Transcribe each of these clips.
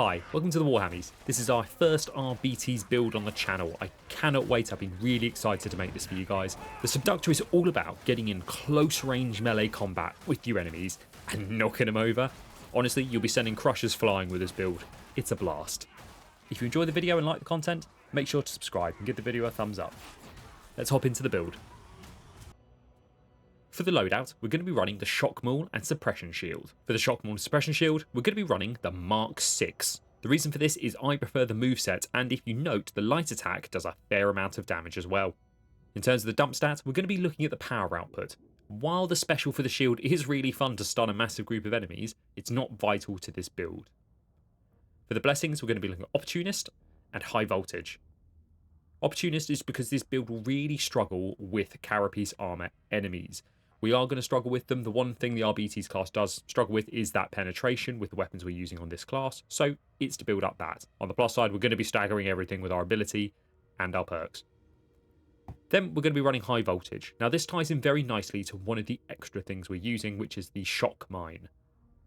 Hi, welcome to the Warhammies. This is our first RBTs build on the channel. I cannot wait, I've been really excited to make this for you guys. The Subductor is all about getting in close range melee combat with your enemies and knocking them over. Honestly, you'll be sending crushers flying with this build. It's a blast. If you enjoy the video and like the content, make sure to subscribe and give the video a thumbs up. Let's hop into the build. For the loadout, we're going to be running the Shock Maul and Suppression Shield. For the Shock Maul and Suppression Shield, we're going to be running the Mark 6. The reason for this is I prefer the moveset, and if you note, the light attack does a fair amount of damage as well. In terms of the dump stat, we're going to be looking at the power output. While the special for the shield is really fun to stun a massive group of enemies, it's not vital to this build. For the blessings, we're going to be looking at Opportunist and High Voltage. Opportunist is because this build will really struggle with Carapace armor enemies. We are going to struggle with them. The one thing the RBTs class does struggle with is that penetration with the weapons we're using on this class, so it's to build up that. On the plus side, we're going to be staggering everything with our ability and our perks. Then we're going to be running High Voltage. Now this ties in very nicely to one of the extra things we're using, which is the Shock Mine.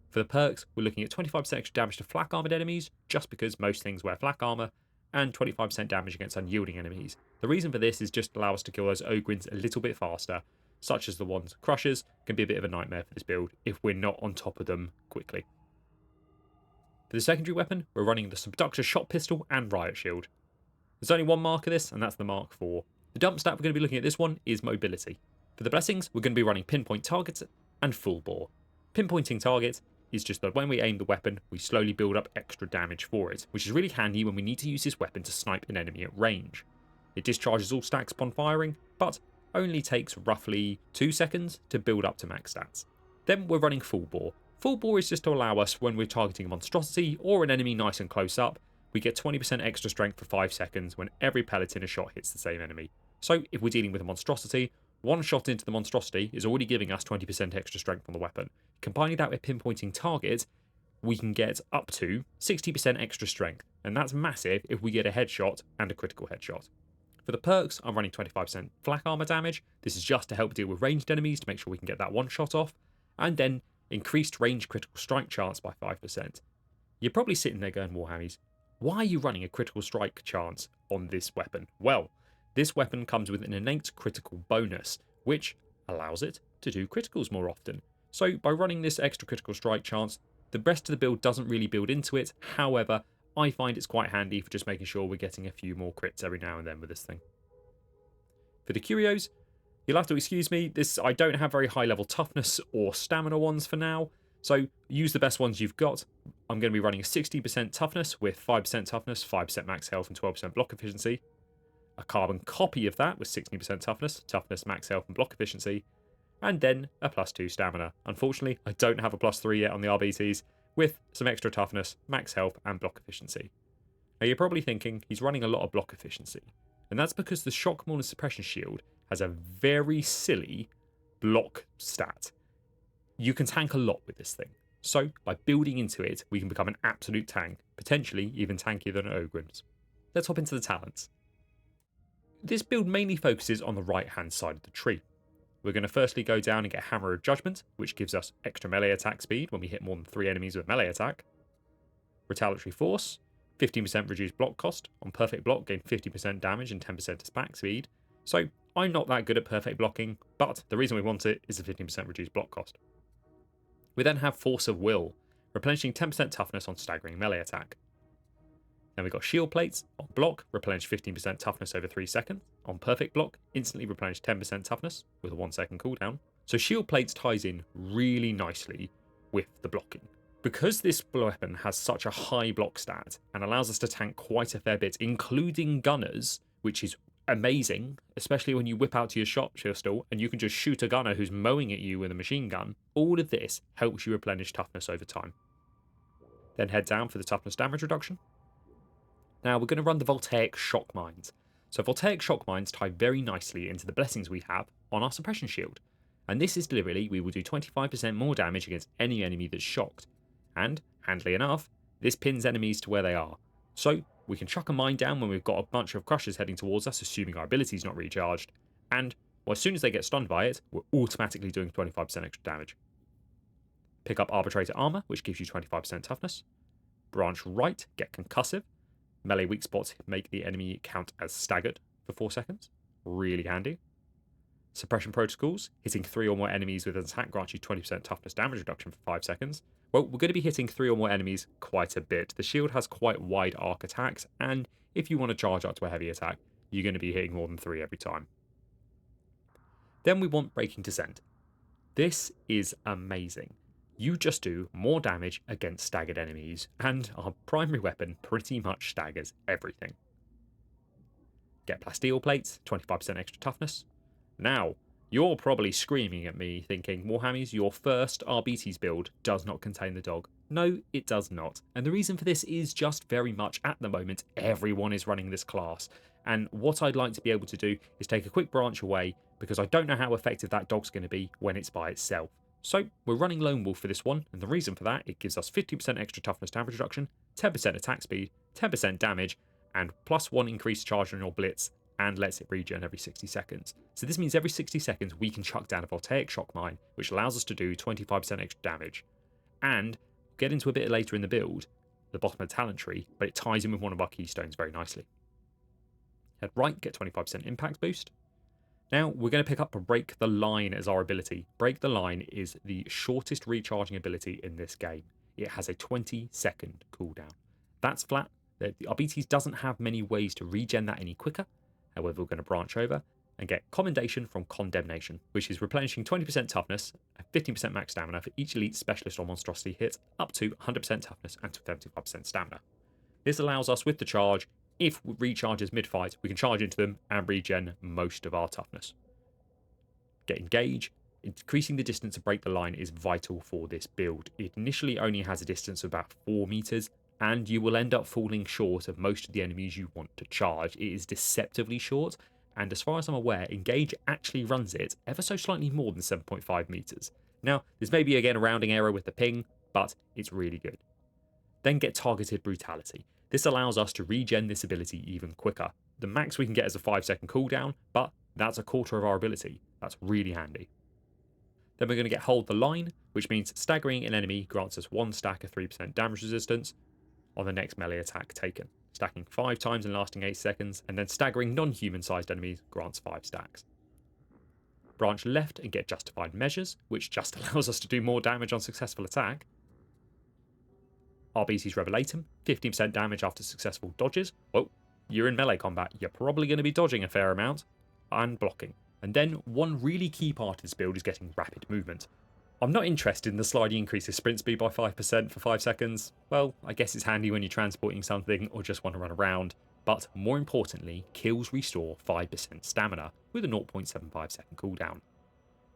For the perks, we're looking at 25% extra damage to flak armored enemies, just because most things wear flak armor, and 25% damage against unyielding enemies. The reason for this is just to allow us to kill those Ogryns a little bit faster, such as the ones crushers can be a bit of a nightmare for this build if we're not on top of them quickly. For the secondary weapon, we're running the Subductor Shot Pistol and Riot Shield. There's only one mark of this, and that's the Mark 4. The dump stat we're going to be looking at this one is Mobility. For the blessings, we're going to be running Pinpoint Targets and Full Bore. Pinpointing Targets is just that when we aim the weapon, we slowly build up extra damage for it, which is really handy when we need to use this weapon to snipe an enemy at range. It discharges all stacks upon firing, but only takes roughly 2 seconds to build up to max stats. Then we're running Full Bore. Full Bore is just to allow us, when we're targeting a monstrosity or an enemy nice and close up, we get 20% extra strength for 5 seconds when every pellet in a shot hits the same enemy. So if we're dealing with a monstrosity, one shot into the monstrosity is already giving us 20% extra strength on the weapon. Combining that with pinpointing targets, we can get up to 60% extra strength, and that's massive if we get a headshot and a critical headshot. For the perks, I'm running 25% flak armor damage. This is just to help deal with ranged enemies to make sure we can get that one shot off. And then increased range critical strike chance by 5%. You're probably sitting there going, Warhammies, why are you running a critical strike chance on this weapon? Well, this weapon comes with an innate critical bonus, which allows it to do criticals more often. So by running this extra critical strike chance, the rest of the build doesn't really build into it. However, I find it's quite handy for just making sure we're getting a few more crits every now and then with this thing. For the curios, you'll have to excuse me, I don't have very high level toughness or stamina ones for now, so use the best ones you've got. I'm going to be running a 60% toughness with 5% toughness, 5% max health and 12% block efficiency. A carbon copy of that with 16% toughness, max health and block efficiency. And then a +2 stamina. Unfortunately, I don't have a +3 yet on the RBTs, with some extra toughness, max health and block efficiency. Now you're probably thinking he's running a lot of block efficiency, and that's because the Shock Maul and Suppression Shield has a very silly block stat. You can tank a lot with this thing, so by building into it we can become an absolute tank, potentially even tankier than Ogryns. Let's hop into the talents. This build mainly focuses on the right hand side of the tree. We're going to firstly go down and get Hammer of Judgment, which gives us extra melee attack speed when we hit more than 3 enemies with melee attack. Retaliatory Force, 15% reduced block cost. On perfect block, gain 50% damage and 10% attack speed. So I'm not that good at perfect blocking, but the reason we want it is the 15% reduced block cost. We then have Force of Will, replenishing 10% toughness on staggering melee attack. Then we've got Shield Plates. On block, replenish 15% toughness over 3 seconds. On perfect block, instantly replenish 10% toughness with a 1 second cooldown. So Shield Plates ties in really nicely with the blocking. Because this weapon has such a high block stat and allows us to tank quite a fair bit, including gunners, which is amazing, especially when you whip out to your shot pistol and you can just shoot a gunner who's mowing at you with a machine gun, all of this helps you replenish toughness over time. Then head down for the toughness damage reduction. Now we're going to run the Voltaic Shock Mines. So Voltaic Shock Mines tie very nicely into the blessings we have on our Suppression Shield. And this is deliberately, we will do 25% more damage against any enemy that's shocked. And, handily enough, this pins enemies to where they are. So we can chuck a mine down when we've got a bunch of crushers heading towards us, assuming our ability is not recharged. And, well, as soon as they get stunned by it, we're automatically doing 25% extra damage. Pick up Arbitrator Armor, which gives you 25% toughness. Branch right, get concussive. Melee weak spots make the enemy count as staggered for 4 seconds. Really handy. Suppression protocols, hitting 3 or more enemies with an attack grants you 20% toughness damage reduction for 5 seconds. Well, we're going to be hitting 3 or more enemies quite a bit. The shield has quite wide arc attacks, and if you want to charge up to a heavy attack, you're going to be hitting more than 3 every time. Then we want Breaking Descent. This is amazing. You just do more damage against staggered enemies, and our primary weapon pretty much staggers everything. Get plasteel plates, 25% extra toughness. Now, you're probably screaming at me thinking, Warhammers, your first RBT's build does not contain the dog. No, it does not. And the reason for this is just very much at the moment, everyone is running this class. And what I'd like to be able to do is take a quick branch away because I don't know how effective that dog's going to be when it's by itself. So we're running Lone Wolf for this one, and the reason for that, it gives us 50% extra toughness damage reduction, 10% attack speed, 10% damage, and +1 increased charge on your blitz, and lets it regen every 60 seconds. So this means every 60 seconds we can chuck down a voltaic shock mine, which allows us to do 25% extra damage. And we'll get into a bit later in the build, the bottom of the talent tree, but it ties in with one of our keystones very nicely. Head right, get 25% impact boost. Now we're going to pick up Break the Line as our ability. Break the Line is the shortest recharging ability in this game. It has a 20-second cooldown. That's flat. The RBTs doesn't have many ways to regen that any quicker. However, we're going to branch over and get Commendation from Condemnation, which is replenishing 20% toughness and 15% max stamina for each elite specialist or monstrosity hit, up to 100% toughness and 75% stamina. This allows us, with the charge, if recharges mid-fight, we can charge into them and regen most of our toughness. Get Engage. Increasing the distance to break the line is vital for this build. It initially only has a distance of about 4 meters, and you will end up falling short of most of the enemies you want to charge. It is deceptively short, and as far as I'm aware, Engage actually runs it ever so slightly more than 7.5 meters. Now, there's maybe again a rounding error with the ping, but it's really good. Then get Targeted Brutality. This allows us to regen this ability even quicker. The max we can get is a 5-second cooldown, but that's a quarter of our ability. That's really handy. Then we're going to get Hold the Line, which means staggering an enemy grants us 1 stack of 3% damage resistance on the next melee attack taken, stacking 5 times and lasting 8 seconds, and then staggering non-human sized enemies grants 5 stacks. Branch left and get Justified Measures, which just allows us to do more damage on successful attack. RBT's Revelatum, 15% damage after successful dodges. Well, you're in melee combat, you're probably going to be dodging a fair amount, and blocking. And then one really key part of this build is getting rapid movement. I'm not interested in the sliding increases sprint speed by 5% for 5 seconds. Well, I guess it's handy when you're transporting something or just want to run around. But more importantly, kills restore 5% stamina with a 0.75 second cooldown.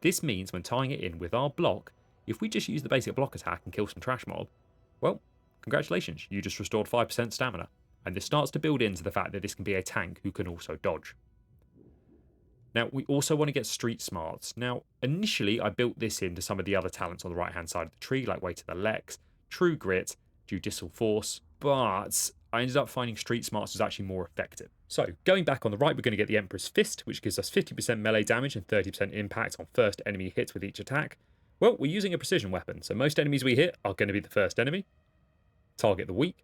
This means when tying it in with our block, if we just use the basic block attack and kill some trash mob, well, congratulations, you just restored 5% stamina. And this starts to build into the fact that this can be a tank who can also dodge. Now, we also want to get Street Smarts. Now, initially, I built this into some of the other talents on the right-hand side of the tree, like Weight of the LEX, True Grit, Judicial Force, but I ended up finding Street Smarts was actually more effective. So, going back on the right, we're going to get the Emperor's Fist, which gives us 50% melee damage and 30% impact on first enemy hits with each attack. Well, we're using a precision weapon, so most enemies we hit are going to be the first enemy. Target the Weak,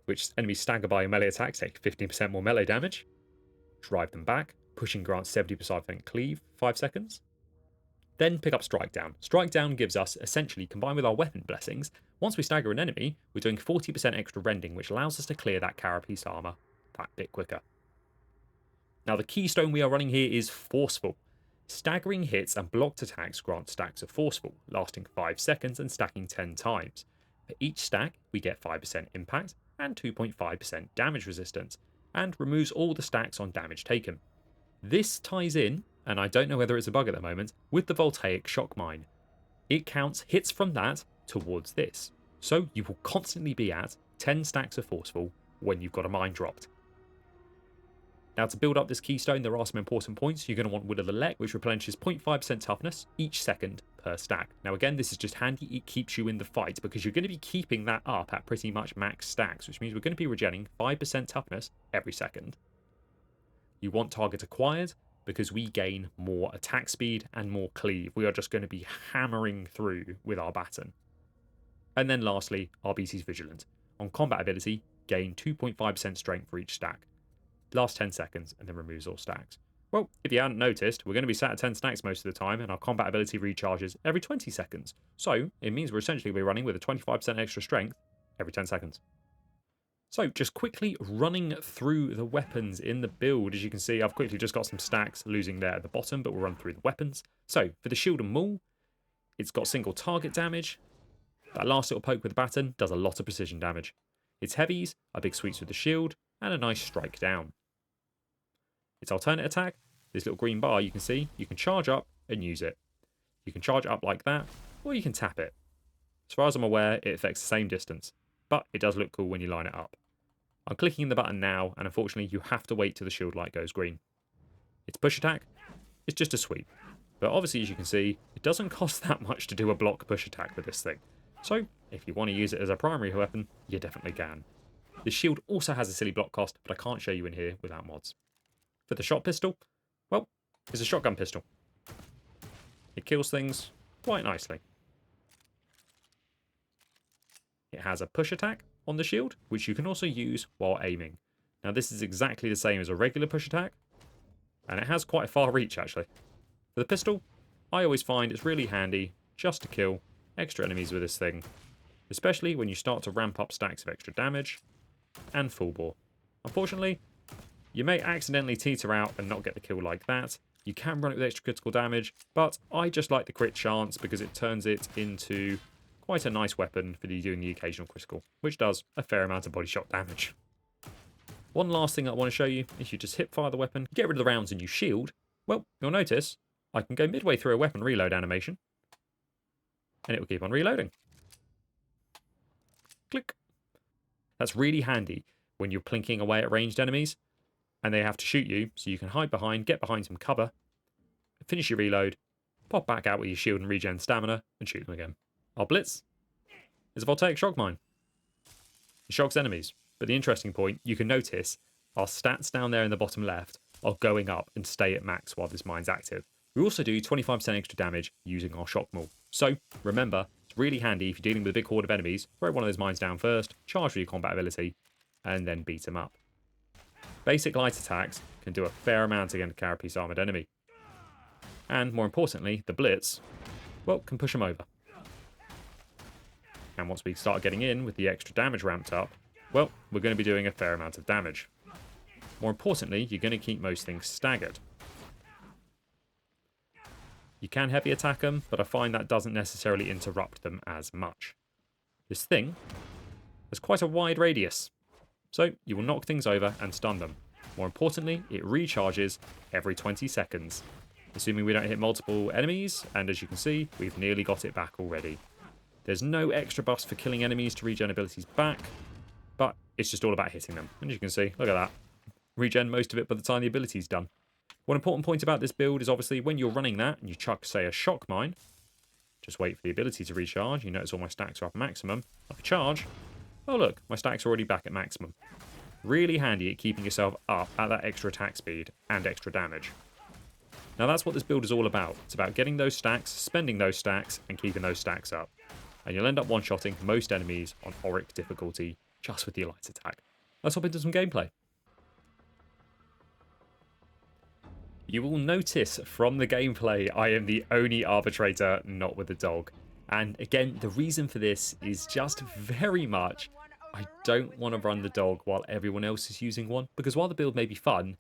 which enemies stagger by a melee attack take 15% more melee damage. Drive them back. Pushing grants 70% cleave, 5 seconds. Then pick up Strike Down. Strike Down gives us, essentially, combined with our weapon blessings, once we stagger an enemy, we're doing 40% extra rending, which allows us to clear that carapace armor that bit quicker. Now, the keystone we are running here is Forceful. Staggering hits and blocked attacks grant stacks of Forceful, lasting 5 seconds and stacking 10 times. For each stack, we get 5% impact and 2.5% damage resistance, and removes all the stacks on damage taken. This ties in, and I don't know whether it's a bug at the moment, with the voltaic shock mine. It counts hits from that towards this. So you will constantly be at 10 stacks of Forceful when you've got a mine dropped. Now, to build up this keystone, there are some important points. You're going to want Will of the LEX, which replenishes 0.5% toughness each second per stack. Now, again, this is just handy. It keeps you in the fight because you're going to be keeping that up at pretty much max stacks, which means we're going to be regenerating 5% toughness every second. You want Target Acquired because we gain more attack speed and more cleave. We are just going to be hammering through with our baton. And then lastly, RBT's Vigilant. On combat ability, gain 2.5% strength for each stack. Lasts 10 seconds and then removes all stacks. Well, if you hadn't noticed, we're going to be sat at 10 stacks most of the time, and our combat ability recharges every 20 seconds. So, it means we're essentially running with a 25% extra strength every 10 seconds. So, just quickly running through the weapons in the build. As you can see, I've quickly just got some stacks losing there at the bottom, but we'll run through the weapons. So, for the shield and maul, it's got single target damage. That last little poke with the baton does a lot of precision damage. Its heavies are big sweeps with the shield, and a nice strike down. Its alternate attack, this little green bar you can see, you can charge up and use it. You can charge up like that, or you can tap it. As far as I'm aware, it affects the same distance, but it does look cool when you line it up. I'm clicking the button now, and unfortunately you have to wait till the shield light goes green. Its push attack is just a sweep, but obviously as you can see, it doesn't cost that much to do a block push attack with this thing. So, if you want to use it as a primary weapon, you definitely can. The shield also has a silly block cost, but I can't show you in here without mods. For the shot pistol, well, it's a shotgun pistol. It kills things quite nicely. It has a push attack on the shield, which you can also use while aiming. Now this is exactly the same as a regular push attack, and it has quite a far reach actually. For the pistol, I always find it's really handy just to kill extra enemies with this thing, especially when you start to ramp up stacks of extra damage and full bore. Unfortunately, you may accidentally teeter out and not get the kill like that. You can run it with extra critical damage, but I just like the crit chance because it turns it into quite a nice weapon for doing the occasional critical, which does a fair amount of body shot damage. One last thing I want to show you is you just hip fire the weapon, get rid of the rounds and you shield. Well, you'll notice I can go midway through a weapon reload animation, and it will keep on reloading. Click. That's really handy when you're plinking away at ranged enemies and they have to shoot you, so you can hide behind, get behind some cover, finish your reload, pop back out with your shield and regen stamina, and shoot them again. Our blitz is a voltaic shock mine. It shocks enemies, but the interesting point, you can notice our stats down there in the bottom left are going up and stay at max while this mine's active. We also do 25% extra damage using our shock maul. So remember, it's really handy if you're dealing with a big horde of enemies, throw one of those mines down first, charge for your combat ability, and then beat them up. Basic light attacks can do a fair amount against a carapace armoured enemy. And more importantly, the blitz, well, can push them over. And once we start getting in with the extra damage ramped up, well, we're going to be doing a fair amount of damage. More importantly, you're going to keep most things staggered. You can heavy attack them, but I find that doesn't necessarily interrupt them as much. This thing has quite a wide radius, so you will knock things over and stun them. More importantly, it recharges every 20 seconds, assuming we don't hit multiple enemies, and as you can see, we've nearly got it back already. There's no extra buffs for killing enemies to regen abilities back, but it's just all about hitting them. And as you can see, look at that. Regen most of it by the time the ability's done. One important point about this build is obviously when you're running that and you chuck, say, a shock mine, just wait for the ability to recharge. You notice all my stacks are up maximum. Like a charge, oh look, my stacks are already back at maximum. Really handy at keeping yourself up at that extra attack speed and extra damage. Now that's what this build is all about. It's about getting those stacks, spending those stacks, and keeping those stacks up. And you'll end up one-shotting most enemies on Auric difficulty just with the light attack. Let's hop into some gameplay. You will notice from the gameplay I am the only Arbitrator not with a dog. And again, the reason for this is just very much I don't want to run the dog while everyone else is using one, because while the build may be fun,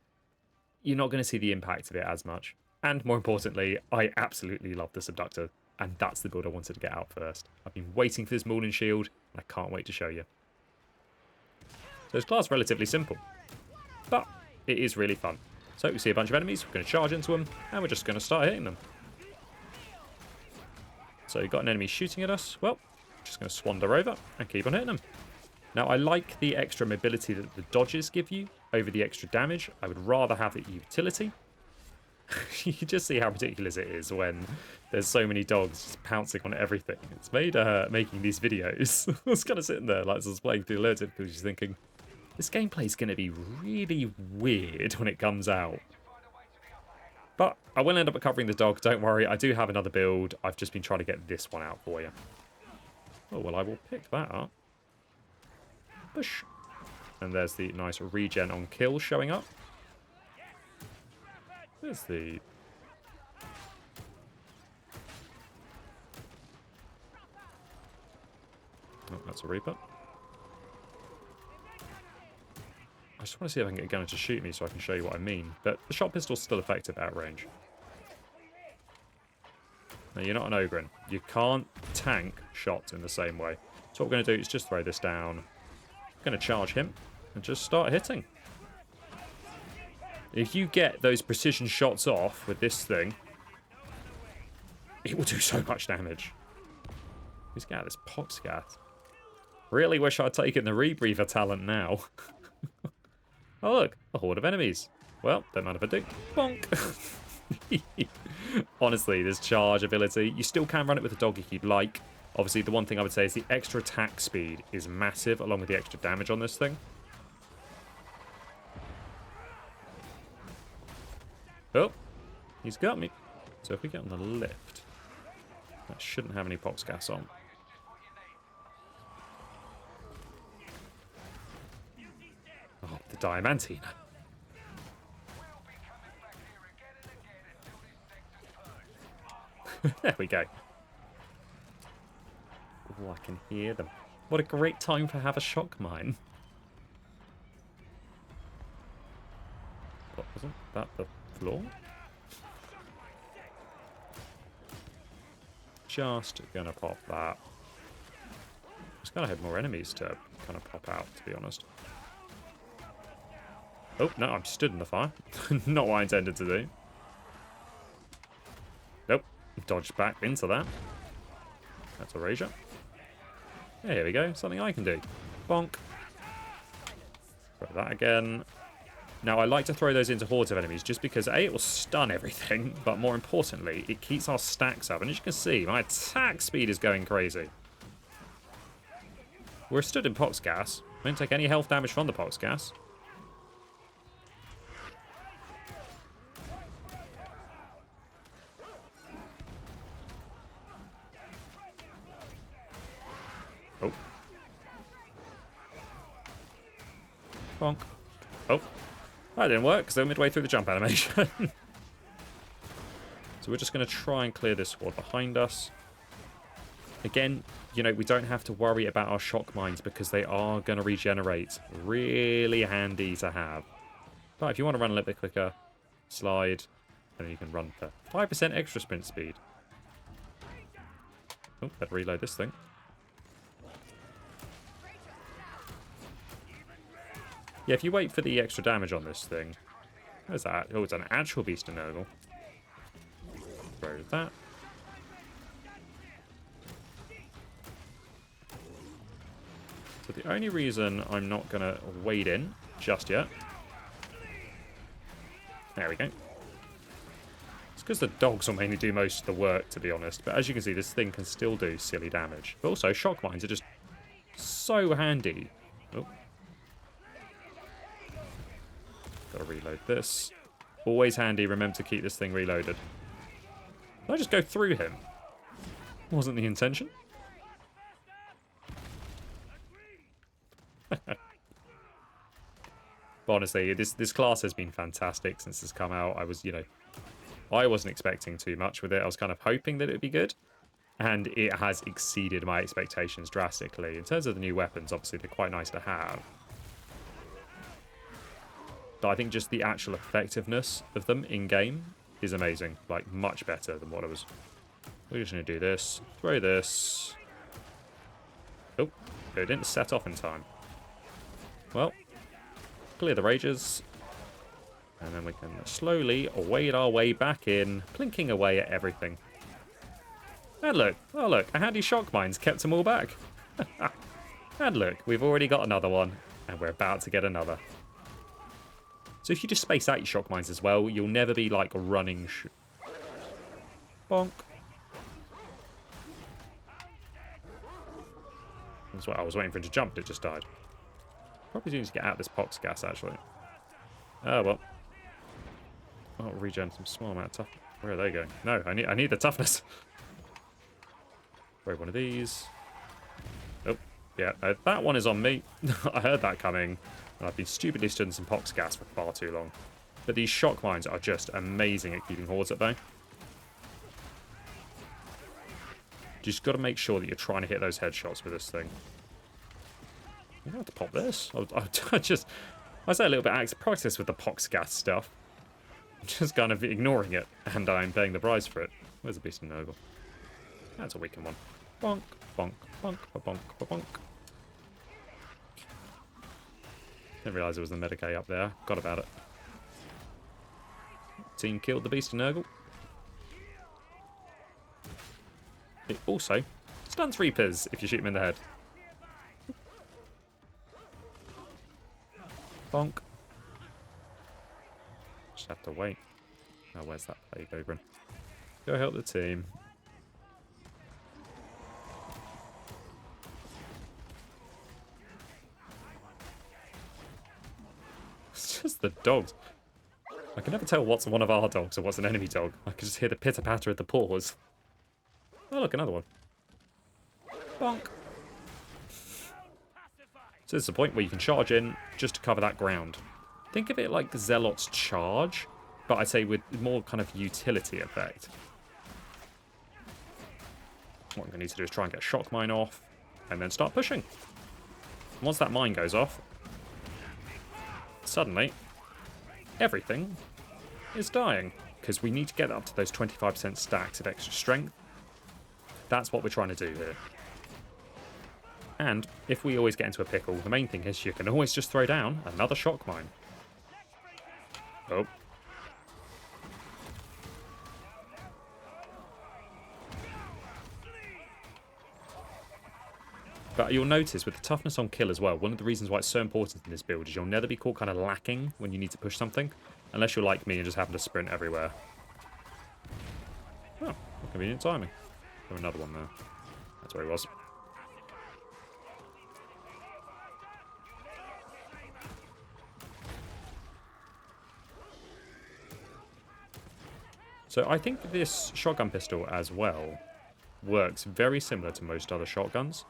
you're not going to see the impact of it as much. And more importantly, I absolutely love the Subductor, and that's the build I wanted to get out first. I've been waiting for this Maul and Shield, and I can't wait to show you. So this class is relatively simple, but it is really fun. So we see a bunch of enemies, we're going to charge into them, and we're just going to start hitting them. So you've got an enemy shooting at us, well, just going to swander over and keep on hitting them. Now I like the extra mobility that the dodges give you over the extra damage. I would rather have the utility. You can just see how ridiculous it is when there's so many dogs just pouncing on everything. It's made making these videos. I was kind of sitting there like as I was playing through Loadout because just thinking, this gameplay is going to be really weird when it comes out. But I will end up covering the dog, don't worry. I do have another build. I've just been trying to get this one out for you. Oh, well, I will pick that up. Push. And there's the nice regen on kill showing up. There's the... Oh, that's a Reaper. I just want to see if I can get a gunner to shoot me so I can show you what I mean. But the shot pistol's still effective at range. Now, you're not an Ogrin. You can't tank shots in the same way. So what we're going to do is just throw this down. I'm going to charge him and just start hitting. If you get those precision shots off with this thing, it will do so much damage. Who's got this Poxcat? Really wish I'd taken the Rebreather talent now. Oh look, a horde of enemies. Well, don't mind if I do. Bonk! Honestly, this charge ability, you still can run it with a dog if you'd like. Obviously, the one thing I would say is the extra attack speed is massive, along with the extra damage on this thing. Oh, he's got me. So if we get on the lift, that shouldn't have any pox gas on. Oh, the Diamantine. There we go. Oh, I can hear them. What a great time to have a shock mine. What, wasn't that the floor? Just gonna pop that. Just gotta have more enemies to kind of pop out, to be honest. Oh, no, I'm stood in the fire. Not what I intended to do. Nope. Dodged back into that. That's a Razor. There we go. Something I can do. Bonk. Throw that again. Now, I like to throw those into hordes of enemies just because, A, it will stun everything, but more importantly, it keeps our stacks up. And as you can see, my attack speed is going crazy. We're stood in pox gas. We don't take any health damage from the pox gas. Oh. Bonk. Oh. That didn't work because they were midway through the jump animation. So we're just going to try and clear this horde behind us. Again, you know, we don't have to worry about our shock mines because they are going to regenerate. Really handy to have. But if you want to run a little bit quicker, slide, and then you can run for 5% extra sprint speed. Oh, better reload this thing. Yeah, if you wait for the extra damage on this thing. Where's that? Oh, it's an actual beast of Nurgle. Throw that. So the only reason I'm not going to wade in just yet. There we go. It's because the dogs will mainly do most of the work, to be honest. But as you can see, this thing can still do silly damage. But also, shock mines are just so handy. Oh. Gotta reload this. Always handy, remember to keep this thing reloaded. Did I just go through him? Wasn't the intention. But honestly, this class has been fantastic since it's come out. I was, you know, I wasn't expecting too much with it. I was kind of hoping that it would be good. And it has exceeded my expectations drastically. In terms of the new weapons, obviously, they're quite nice to have. But I think just the actual effectiveness of them in-game is amazing. Like, much better than what I was... We're just going to do this. Throw this. Oh, it didn't set off in time. Well, clear the rages. And then we can slowly wade our way back in, plinking away at everything. And look, oh look, a handy shock mines kept them all back. And look, we've already got another one, and we're about to get another. So if you just space out your shock mines as well, you'll never be like running. Bonk. That's what I was waiting for him to jump, but it just died. Probably need to get out this pox gas actually. Oh well. I'll regen some small amount of tough. Where are they going? No, I need the toughness. Throw one of these. Oh, Yeah, that one is on me. I heard that coming, and I've been stupidly stood in some pox gas for far too long. But these shock mines are just amazing at keeping hordes at bay. Just got to make sure that you're trying to hit those headshots with this thing. You don't have to pop this. I say a little bit out of practice with the pox gas stuff. I'm just kind of ignoring it, and I'm paying the price for it. Where's the beast and noble? That's a weakened one. Bonk, bonk, bonk, bonk, bonk. Didn't realise there was the Medicaid up there. Forgot about it. Team killed the beast and Nurgle. It also stuns Reapers if you shoot them in the head. Bonk. Just have to wait. Oh, where's that plague ogre? Go help the team. It's just the dogs. I can never tell what's one of our dogs or what's an enemy dog. I can just hear the pitter-patter of the paws. Oh, look, another one. Bonk. So this is a point where you can charge in just to cover that ground. Think of it like Zealot's charge, but I'd say with more kind of utility effect. What I'm going to need to do is try and get a shock mine off, and then start pushing. And once that mine goes off, suddenly, everything is dying. Because we need to get up to those 25% stacks of extra strength. That's what we're trying to do here. And if we always get into a pickle, the main thing is you can always just throw down another shock mine. Oh. But you'll notice with the toughness on kill as well, one of the reasons why it's so important in this build is you'll never be caught kind of lacking when you need to push something. Unless you're like me and just happen to sprint everywhere. Oh, convenient timing. Oh, another one there. That's where he was. So I think this shotgun pistol as well works very similar to most other shotguns.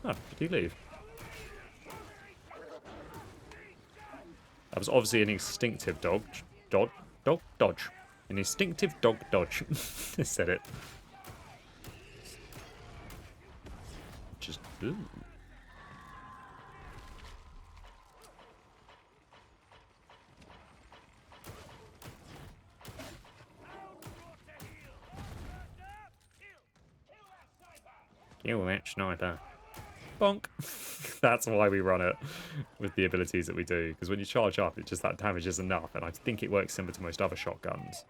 Oh, did he leave? That was obviously an instinctive dodge. Dodge. An instinctive dog dodge. I said it. Just... Ooh. Kill that sniper. Bonk. That's why we run it with the abilities that we do. Because when you charge up, it's just that damage is enough. And I think it works similar to most other shotguns.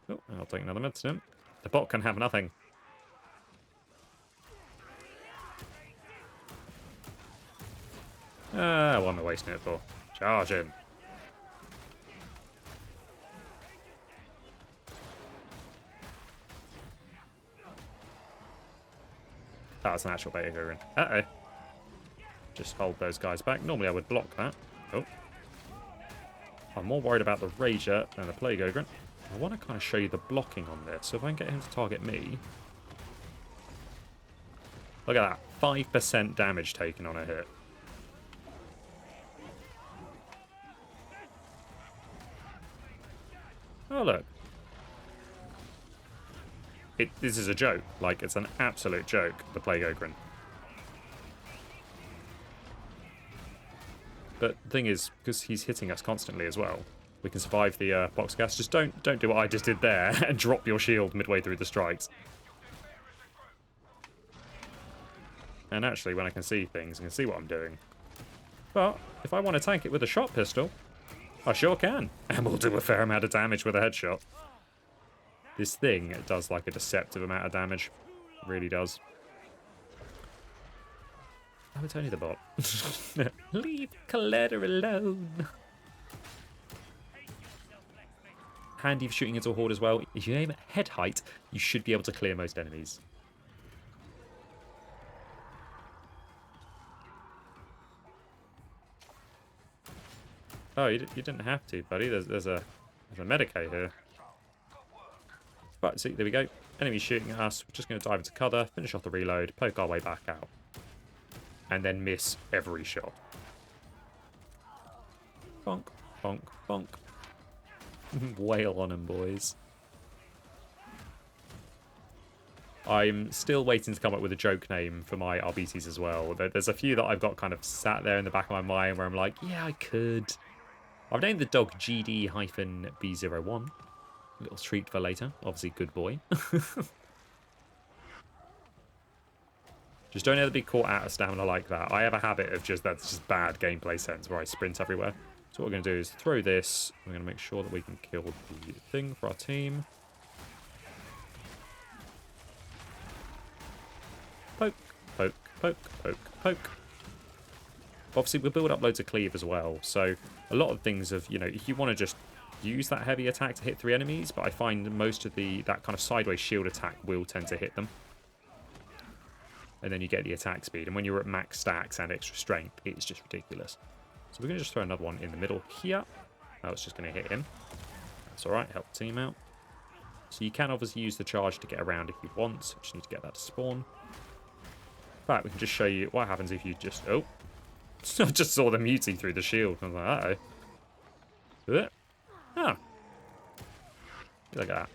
Oh, I'll take another medicine. The bot can have nothing. What am I wasting it for? Charge in. That's an actual beta going. Uh-oh. Just hold those guys back. Normally I would block that. Oh. I'm more worried about the Rager than the Plague Ogre. I want to kind of show you the blocking on this. So if I can get him to target me... Look at that. 5% damage taken on a hit. Oh, look. This is a joke. Like, it's an absolute joke, the Plague Ogre. But the thing is, because he's hitting us constantly as well, we can survive the box gas. Just don't do what I just did there and drop your shield midway through the strikes. And actually, when I can see things, I can see what I'm doing. But if I want to tank it with a shot pistol, I sure can. And we'll do a fair amount of damage with a headshot. This thing does like a deceptive amount of damage. It really does. Oh, it's only the bot. Leave Coletta alone. Handy for shooting into a horde as well. If you aim at head height, you should be able to clear most enemies. Oh, you didn't have to, buddy. There's a Medicaid here. Right, see, there we go. Enemy shooting at us. We're just going to dive into cover, finish off the reload, poke our way back out. and then miss every shot. Bonk, bonk, bonk. Wail on them, boys. I'm still waiting to come up with a joke name for my RBTs as well. There's a few that I've got kind of sat there in the back of my mind where I'm like, yeah, I could. I've named the dog GD-B01. A little treat for later. Obviously, good boy. Just don't ever be caught out of stamina like that. I have a habit of that's just bad gameplay sense where I sprint everywhere. So what we're going to do is throw this. We're going to make sure that we can kill the thing for our team. Poke, poke, poke, poke, poke. Obviously, we'll build up loads of cleave as well. So a lot of things of, if you want to just use that heavy attack to hit 3 enemies, but I find most of that kind of sideways shield attack will tend to hit them. And then you get the attack speed. And when you're at max stacks and extra strength, it's just ridiculous. So we're going to just throw another one in the middle here. Oh, it's just going to hit him. That's all right. Help the team out. So you can obviously use the charge to get around if you want. So just need to get that to spawn. In fact, we can just show you what happens if you just... Oh. I just saw the mutie through the shield. I was like, uh-oh. Ah. Look at that.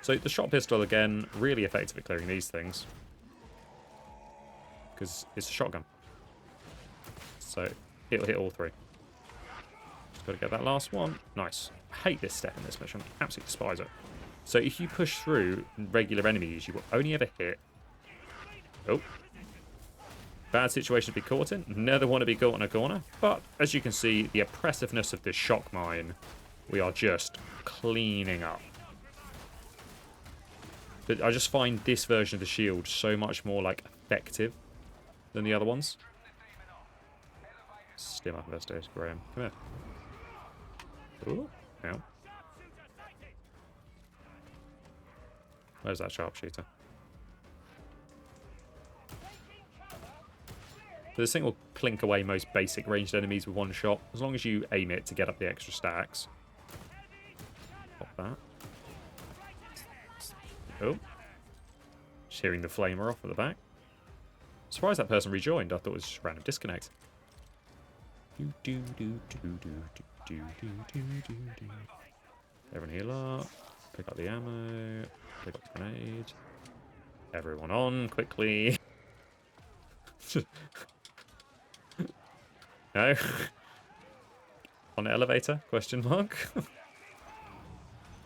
So the shot pistol, again, really effective at clearing these things. Because it's a shotgun. So it'll hit all 3. Just got to get that last one. Nice. I hate this step in this mission. Absolutely despise it. So if you push through regular enemies, you will only ever hit... Oh. Bad situation to be caught in. Never want to be caught in a corner. But as you can see, the oppressiveness of this shock mine, we are just cleaning up. But I just find this version of the shield so much more, effective than the other ones. Steam up investigation, Graham. Come here. Ooh. Now. Where's that sharpshooter? So this thing will clink away most basic ranged enemies with one shot, as long as you aim it to get up the extra stacks. Pop that. Oh. Just hearing the flamer off at the back. Surprised that person rejoined. I thought it was just a random disconnect. Everyone heal up. Pick up the ammo. Pick up the grenade. Everyone on, quickly. No? On the elevator? Question mark.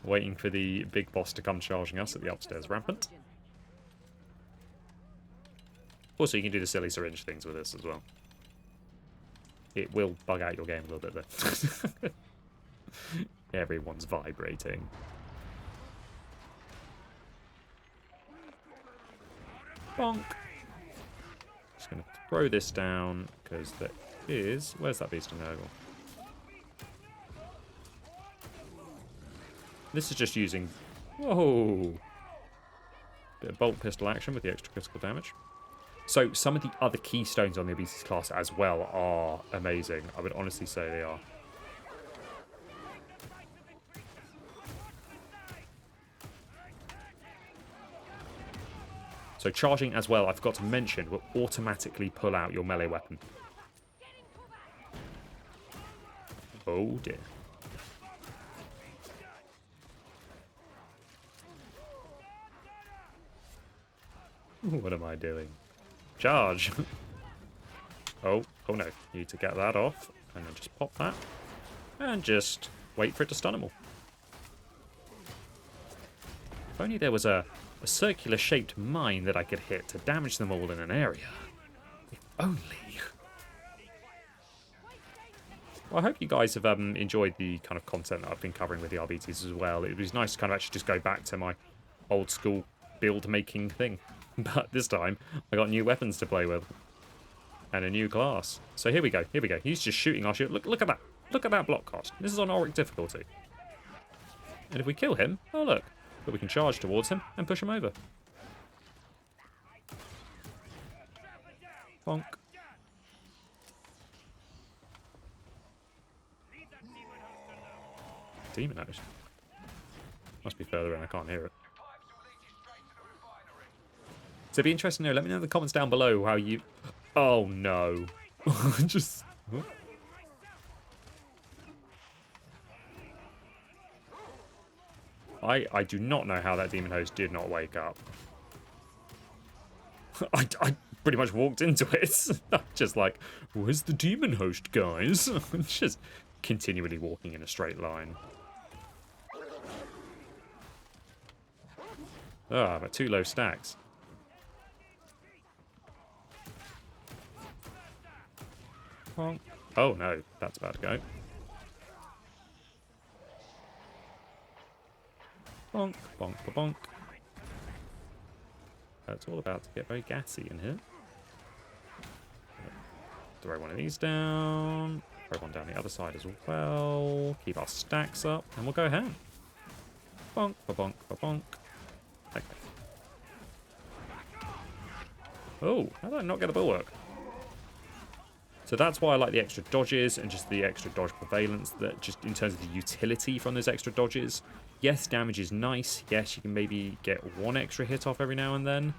Waiting for the big boss to come charging us at the upstairs rampant. Also, you can do the silly syringe things with this as well. It will bug out your game a little bit though. Everyone's vibrating. Bonk. Just going to throw this down because there is... Where's that beast in Nurgle? This is just using... Whoa! Bit of bolt pistol action with the extra critical damage. So some of the other keystones on the obesity class as well are amazing. I would honestly say they are. So charging as well, I forgot to mention, will automatically pull out your melee weapon. Oh dear. What am I doing? Charge! Oh no. You need to get that off. And then just pop that. And just wait for it to stun them all. If only there was a circular-shaped mine that I could hit to damage them all in an area. If only. Well, I hope you guys have enjoyed the kind of content that I've been covering with the RBTs as well. It was nice to kind of actually just go back to my old-school build-making thing. But this time, I got new weapons to play with. And a new class. So here we go, here we go. He's just shooting our shield. Look at that. Look at that block cost. This is on Auric difficulty. And if we kill him, oh look. But we can charge towards him and push him over. Bonk. Demon nose. Must be further in, I can't hear it. So it'd be interesting to know. Let me know in the comments down below how you... Oh, no. Just... I do not know how that demon host did not wake up. I pretty much walked into it. Just like, where's the demon host, guys? Just continually walking in a straight line. Oh, I'm at 2 low stacks. Bonk. Oh no, that's about to go. Bonk, bonk, bonk. It's all about to get very gassy in here. Throw one of these down. Throw one down the other side as well. Keep our stacks up, and we'll go ahead. Bonk, bonk, bonk. Okay. Oh, how did I not get the bulwark? So that's why I like the extra dodges and just the extra dodge prevalence, that just in terms of the utility from those extra dodges. Yes, damage is nice. Yes, you can maybe get 1 extra hit off every now and then.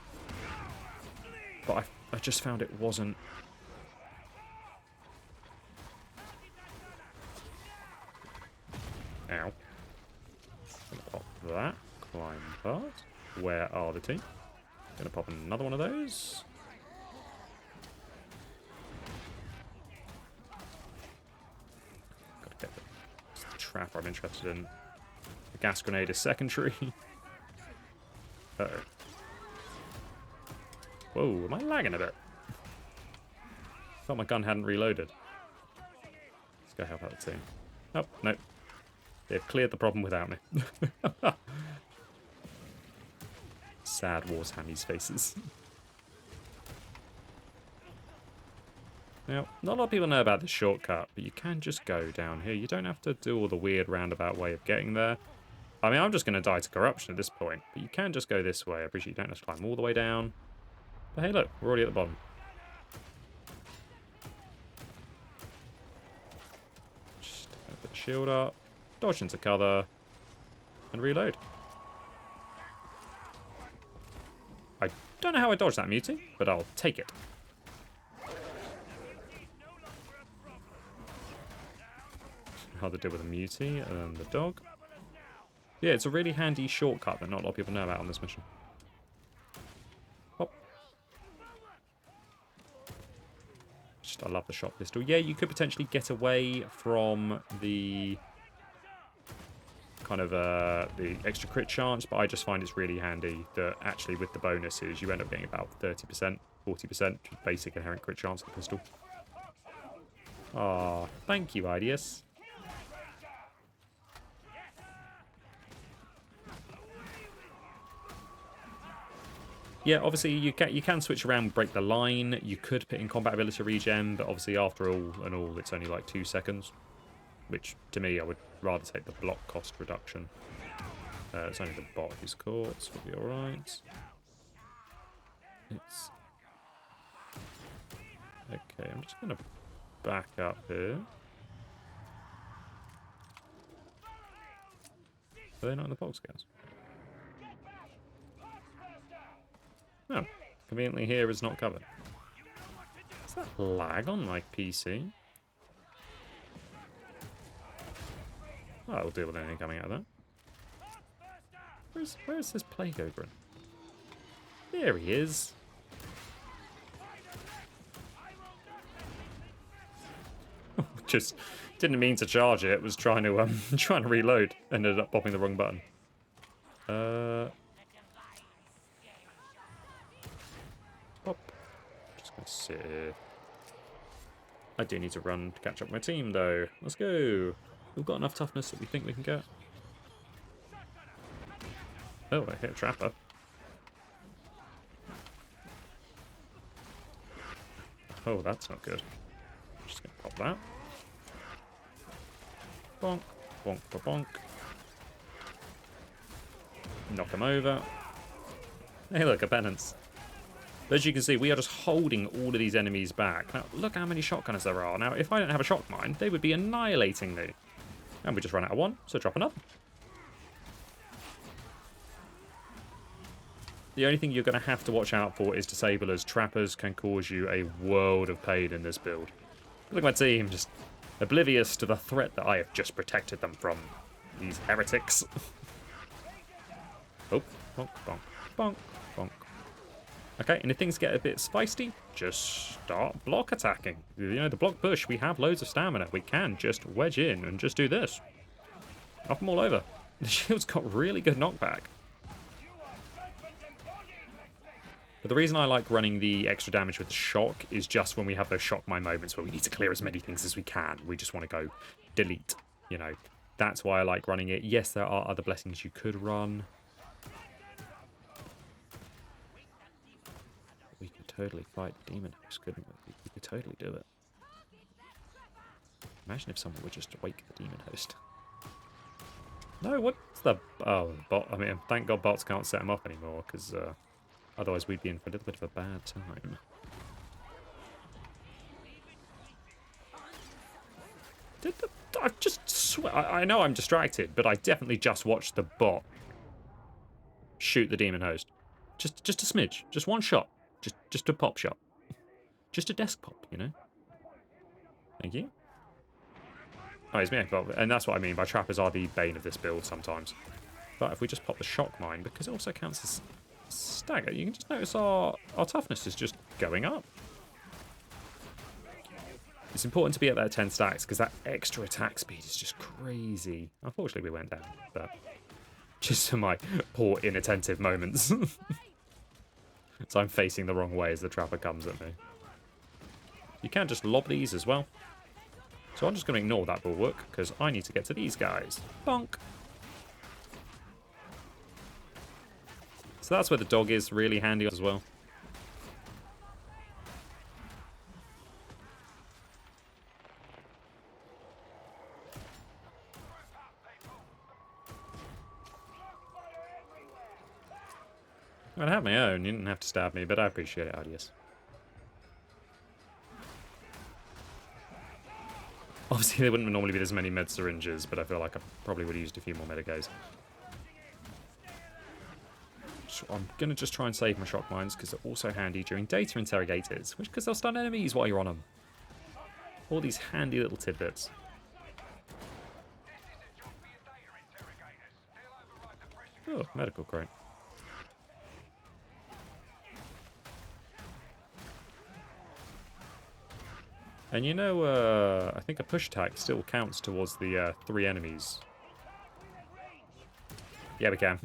But I just found it wasn't... Ow. Gonna pop that. Climb part. Where are the team? Gonna pop another one of those. Gotta get the trap I'm interested in. The gas grenade is secondary. Uh-oh. Whoa, am I lagging a bit? Thought my gun hadn't reloaded. Let's go help out the team. Oh, no. They've cleared the problem without me. Sad Warhammer's faces. Now, not a lot of people know about this shortcut, but you can just go down here. You don't have to do all the weird roundabout way of getting there. I mean, I'm just going to die to corruption at this point, but you can just go this way. I appreciate you don't have to climb all the way down. But hey, look, we're already at the bottom. Just put the shield up, dodge into cover, and reload. I don't know how I dodged that mutie, but I'll take it. How to deal with a mutie and the dog. Yeah, it's a really handy shortcut that not a lot of people know about on this mission. Hop. Just, I love the shot pistol. Yeah, you could potentially get away from the kind of the extra crit chance, but I just find it's really handy that actually with the bonuses you end up getting about 30%, 40% basic inherent crit chance of the pistol. Ah, thank you, Ideas. Yeah, obviously you can switch around, break the line. You could put in combat ability regen, but obviously after all, it's only like 2 seconds. Which, to me, I would rather take the block cost reduction. It's only the bot who's caught, so we'll be alright. It's... Okay, I'm just going to back up here. Are they not in the box, guys? No. Conveniently here is not covered. Is that lag on my PC? Oh, I'll deal with anything coming out of that. Where's this plague ogre? There he is. Just didn't mean to charge it. Was trying to trying to reload. Ended up popping the wrong button. Pop. Just gonna sit here. I do need to run to catch up my team though. Let's go. We've got enough toughness that we think we can get. Oh, I hit a trapper. Oh, that's not good. Just gonna pop that. Bonk, bonk, bonk. Knock him over. Hey, look, a penance. But as you can see, we are just holding all of these enemies back. Now, look how many shotgunners there are. Now, if I don't have a shock mine, they would be annihilating me. And we just run out of one, so drop another. The only thing you're going to have to watch out for is disablers. Trappers can cause you a world of pain in this build. Look at my team, just oblivious to the threat that I have just protected them from. These heretics. Oh, bonk, bonk, bonk, bonk. Okay, and if things get a bit spicy, just start block attacking. You know, the block push, we have loads of stamina. We can just wedge in and just do this. Knock them all over. The shield's got really good knockback. But the reason I like running the extra damage with the shock is just when we have those shock mine moments where we need to clear as many things as we can. We just want to go delete, you know. That's why I like running it. Yes, there are other blessings you could run. We could totally fight Demon Host, couldn't we? We could totally do it. Imagine if someone would just wake the Demon Host. No, what's the... Oh, bot. I mean, thank God bots can't set him up anymore, because... otherwise, we'd be in for a little bit of a bad time. I just swear... I know I'm distracted, but I definitely just watched the bot shoot the Demon Host. Just a smidge. Just one shot. Just a pop shot. Just a desk pop, you know? Thank you. Oh, he's me. And that's what I mean by trappers are the bane of this build sometimes. But if we just pop the shock mine, because it also counts as... stagger, you can just notice our toughness is just going up. It's important to be at that 10 stacks because that extra attack speed is just crazy. Unfortunately, we went down, but just for my poor inattentive moments. So I'm facing the wrong way as the trapper comes at me. You can just lob these as well. So I'm just going to ignore that bulwark because I need to get to these guys. Bonk. So that's where the dog is really handy as well. I have my own. You didn't have to stab me, but I appreciate it, Audius. Obviously, there wouldn't normally be this many med syringes, but I feel like I probably would have used a few more medicates. So I'm going to just try and save my shock mines because they're also handy during data interrogators, because they'll stun enemies while you're on them. All these handy little tidbits. Oh, medical crate. And you know, I think a push attack still counts towards the 3 enemies. Yeah, we can.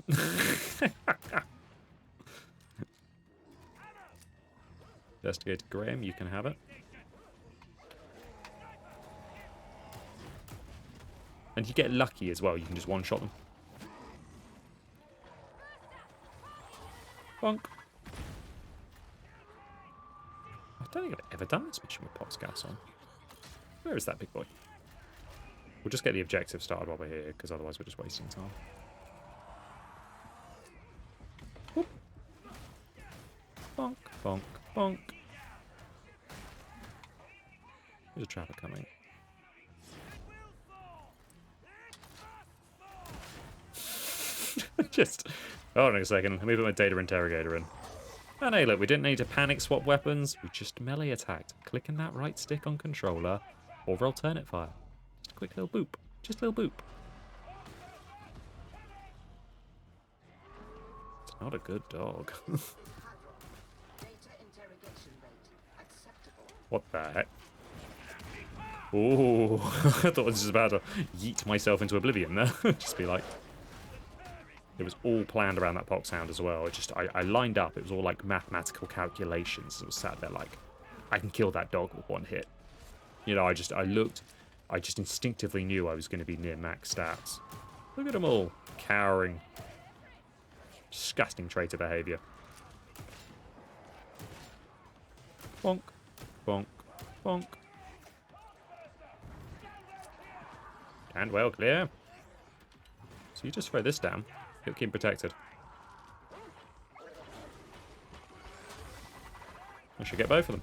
Investigator Graham, you can have it. And you get lucky as well, you can just one-shot them. Bonk. I don't think I've ever done this mission with Pox Gas on. Where is that big boy? We'll just get the objective started while we're here, because otherwise we're just wasting time. Whoop. Bonk, bonk, bonk. There's a trapper coming. Just... hold on a second. Let me put my data interrogator in. And hey, look, we didn't need to panic swap weapons. We just melee attacked. Clicking that right stick on controller or alternate fire. Just a quick little boop. Just a little boop. It's not a good dog. What the heck? Ooh, I thought I was just about to yeet myself into oblivion there. Just be like... It was all planned around that pox sound as well. It just, I lined up. It was all like mathematical calculations. It was sat there like, I can kill that dog with one hit. You know, I just instinctively knew I was going to be near max stats. Look at them all cowering. Disgusting trait of behavior. Bonk, bonk, bonk. And well clear. So you just throw this down. He'll keep protected. I should get both of them.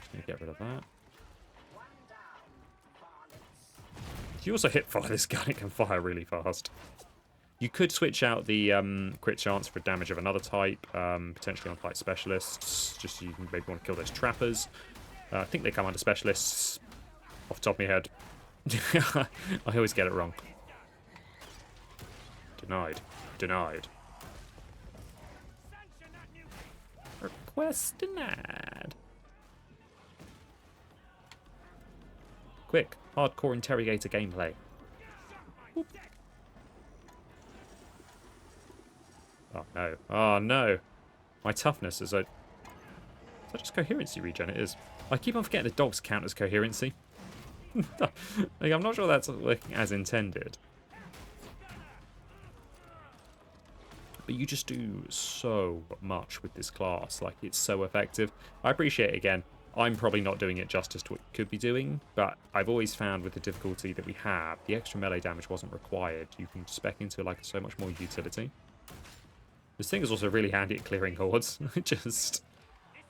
Just need to get rid of that. You also hit fire this gun, it can fire really fast. You could switch out the crit chance for damage of another type, potentially on fight specialists, just so you can maybe want to kill those trappers. I think they come under specialists off the top of my head. I always get it wrong. Denied. Denied. Request denied. Quick, hardcore interrogator gameplay. Oop. Oh no. Oh no. My toughness is a... Is that just coherency regen? It is. I keep on forgetting the dogs count as coherency. Like, I'm not sure that's working as intended. But you just do so much with this class. Like, it's so effective. I appreciate it again. I'm probably not doing it justice to what you could be doing, but I've always found with the difficulty that we have, the extra melee damage wasn't required. You can spec into like so much more utility. This thing is also really handy at clearing hordes, just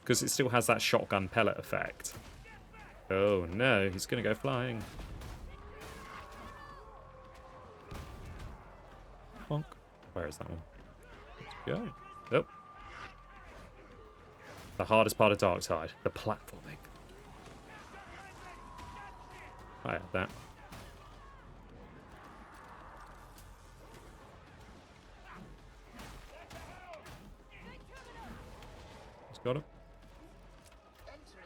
because it still has that shotgun pellet effect. Oh no, he's going to go flying. Bonk. Where is that one? Let's go. Oh. The hardest part of Darktide, the platforming. I had that. Just got him.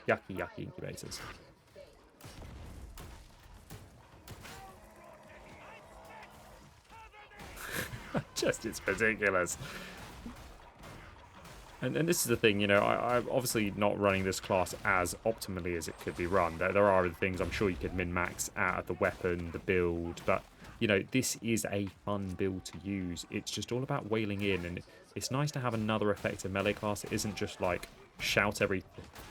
Yucky, yucky incubators. Just, it's ridiculous. And this is the thing, you know, I'm obviously not running this class as optimally as it could be run. There are other things I'm sure you could min-max out of the weapon, the build, but, you know, this is a fun build to use. It's just all about wailing in, and it's nice to have another effective melee class. It isn't just, like, shout every,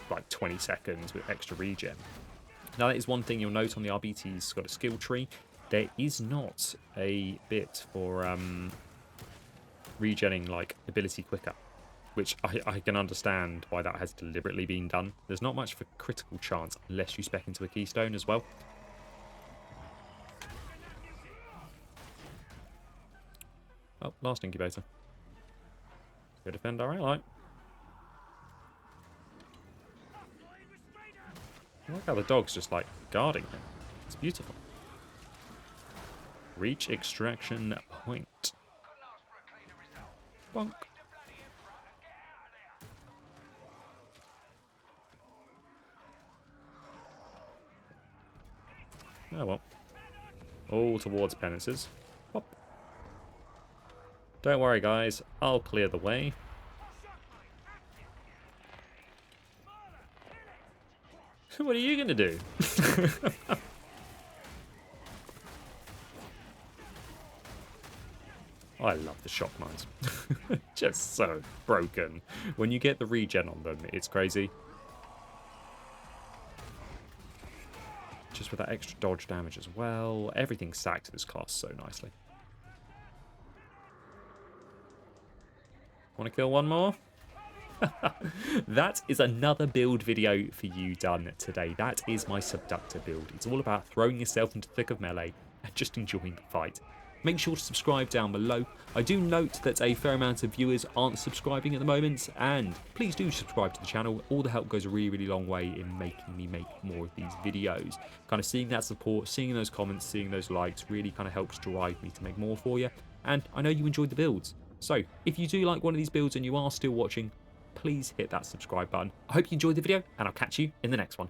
like, 20 seconds with extra regen. Now, that is one thing you'll note on the RBT's got a skill tree. There is not a bit for regenning, like, ability quicker, which I can understand why that has deliberately been done. There's not much for critical chance unless you spec into a keystone as well. Oh, last incubator. Go defend our ally. I like how the dog's just like guarding him. It's beautiful. Reach extraction point. Bonk. Oh well. All towards penances. Hop. Don't worry, guys. I'll clear the way. What are you going to do? I love the shock mines. Just so broken. When you get the regen on them, it's crazy. Just with that extra dodge damage as well. Everything's stacked to this class so nicely. Want to kill one more? That is another build video for you done today. That is my Subductor build. It's all about throwing yourself into the thick of melee and just enjoying the fight. Make sure to subscribe down below. I do note that a fair amount of viewers aren't subscribing at the moment, and please do subscribe to the channel. All the help goes a really, really long way in making me make more of these videos. Kind of seeing that support, seeing those comments, seeing those likes really kind of helps drive me to make more for you. And I know you enjoyed the builds. So if you do like one of these builds and you are still watching, please hit that subscribe button. I hope you enjoyed the video, and I'll catch you in the next one.